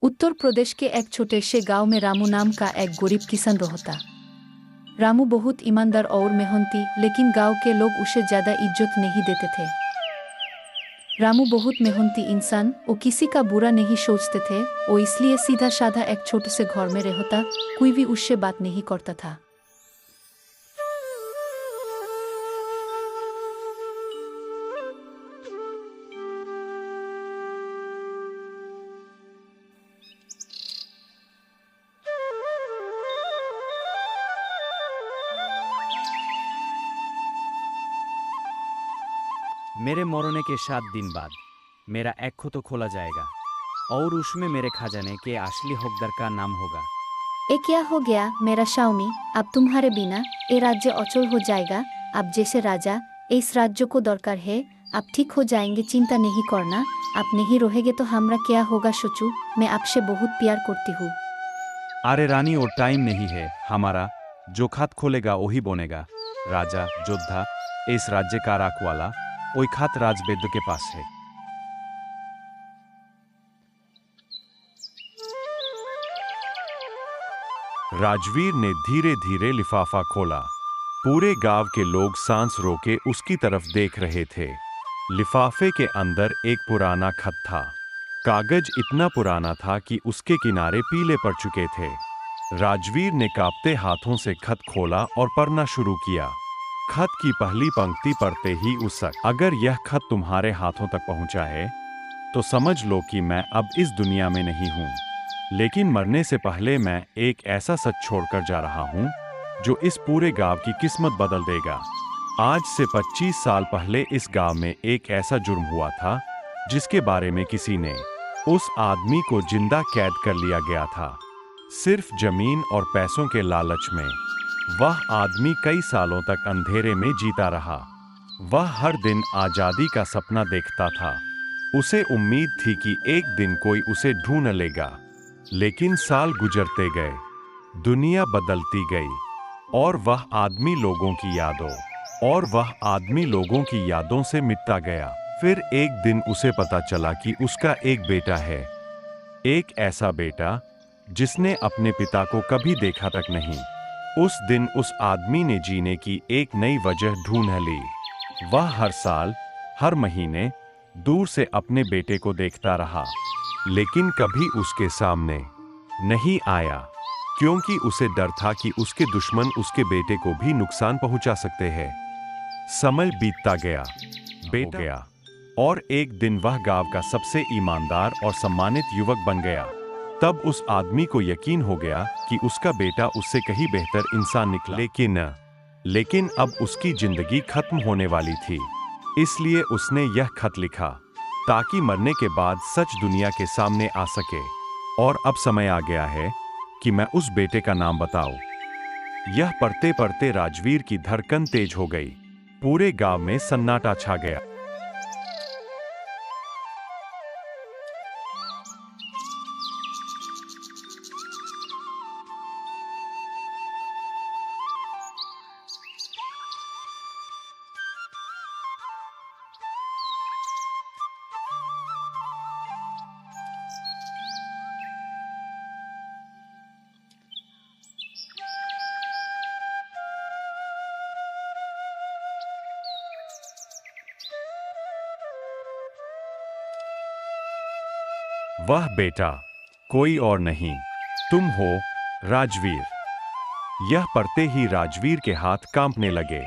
उत्तर प्रदेश के एक छोटे से गांव में रामू नाम का एक गरीब किसान रहता। रामू बहुत ईमानदार और मेहनती, लेकिन गांव के लोग उसे ज्यादा इज्जत नहीं देते थे। रामू बहुत मेहनती इंसान, वो किसी का बुरा नहीं सोचते थे। वो इसलिए सीधा साधा एक छोटे से घर में रहता, कोई भी उससे बात नहीं करता था। मेरे मरने के 7 दिन बाद मेरा एक खो तो खोला जाएगा और उसमें मेरे खजाने के असली हकदार का नाम होगा। ये क्या हो गया मेरा स्वामी? अब तुम्हारे बिना ये राज्य अचल हो जाएगा। अब जैसे राजा इस राज्य को दरकार है। आप ठीक हो जाएंगे, चिंता नहीं करना। आप नहीं रहेंगे तो हमारा क्या होगा सोचो। मैं आपसे बहुत प्यार करती हूँ। अरे रानी, और टाइम नहीं है हमारा। जो खात खोलेगा वही बनेगा राजा। योद्धा इस राज्य का रखवाला वही खात राजवैद्य के पास है। राजवीर ने धीरे धीरे लिफाफा खोला। पूरे गांव के लोग सांस रोके उसकी तरफ देख रहे थे। लिफाफे के अंदर एक पुराना खत था। कागज इतना पुराना था कि उसके किनारे पीले पड़ चुके थे। राजवीर ने कांपते हाथों से खत खोला और पढ़ना शुरू किया। खत की पहली पंक्ति पढ़ते ही उसक, अगर यह खत तुम्हारे हाथों तक पहुंचा है तो समझ लो कि मैं अब इस दुनिया में नहीं हूं। लेकिन मरने से पहले मैं एक ऐसा सच छोड़कर जा रहा हूं जो इस पूरे गांव की किस्मत बदल देगा। आज से 25 साल पहले इस गांव में एक ऐसा जुर्म हुआ था जिसके बारे में किसी ने उस आदमी को जिंदा कैद कर लिया गया था, सिर्फ जमीन और पैसों के लालच में। वह आदमी कई सालों तक अंधेरे में जीता रहा। वह हर दिन आजादी का सपना देखता था। उसे उम्मीद थी कि एक दिन कोई उसे ढूंढ लेगा। लेकिन साल गुजरते गए, दुनिया बदलती गई और वह आदमी लोगों की यादों से मिटता गया। फिर एक दिन उसे पता चला कि उसका एक बेटा है। एक ऐसा बेटा जिसने अपने पिता को कभी देखा तक नहीं। उस दिन उस आदमी ने जीने की एक नई वजह ढूंढ ली। वह हर साल, हर महीने दूर से अपने बेटे को देखता रहा, लेकिन कभी उसके सामने नहीं आया, क्योंकि उसे डर था कि उसके दुश्मन उसके बेटे को भी नुकसान पहुंचा सकते हैं। समय बीतता गया, बेटा गया, और एक दिन वह गांव का सबसे ईमानदार और सम्मानित युवक बन गया। तब उस आदमी को यकीन हो गया कि उसका बेटा उससे कहीं बेहतर इंसान निकला। लेकिन अब उसकी जिंदगी खत्म होने वाली थी। इसलिए उसने यह खत लिखा ताकि मरने के बाद सच दुनिया के सामने आ सके। और अब समय आ गया है कि मैं उस बेटे का नाम बताऊं। यह पढ़ते पढ़ते राजवीर की धड़कन तेज हो गई। पूरे गांव में सन्नाटा छा गया। वह बेटा कोई और नहीं, तुम हो राजवीर। यह पढ़ते ही राजवीर के हाथ कांपने लगे।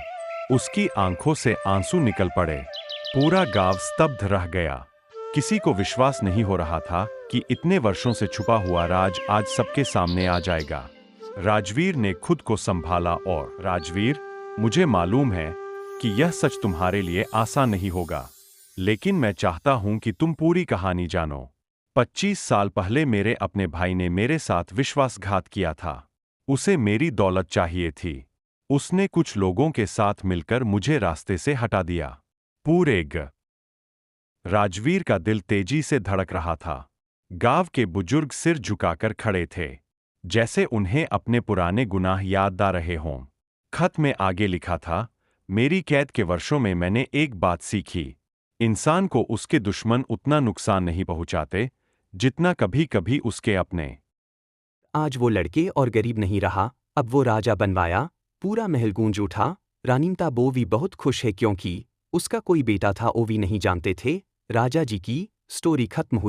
उसकी आंखों से आंसू निकल पड़े। पूरा गांव स्तब्ध रह गया। किसी को विश्वास नहीं हो रहा था कि इतने वर्षों से छुपा हुआ राज आज सबके सामने आ जाएगा। राजवीर ने खुद को संभाला और, राजवीर, मुझे मालूम है कि यह सच तुम्हारे लिए आसान नहीं होगा, लेकिन मैं चाहता हूं कि तुम पूरी कहानी जानो। 25 साल पहले मेरे अपने भाई ने मेरे साथ विश्वासघात किया था। उसे मेरी दौलत चाहिए थी। उसने कुछ लोगों के साथ मिलकर मुझे रास्ते से हटा दिया। राजवीर का दिल तेजी से धड़क रहा था। गांव के बुजुर्ग सिर झुकाकर खड़े थे, जैसे उन्हें अपने पुराने गुनाह याद आ रहे हों। खत में आगे लिखा था, मेरी कैद के वर्षों में मैंने एक बात सीखी। इंसान को उसके दुश्मन उतना नुकसान नहीं पहुंचाते जितना कभी कभी उसके अपने। आज वो लड़के और गरीब नहीं रहा, अब वो राजा बनवाया, पूरा महल गूंज उठा। रानीता बोवी बहुत खुश है क्योंकि उसका कोई बेटा था, ओवी नहीं जानते थे। राजा जी की स्टोरी खत्म हुई।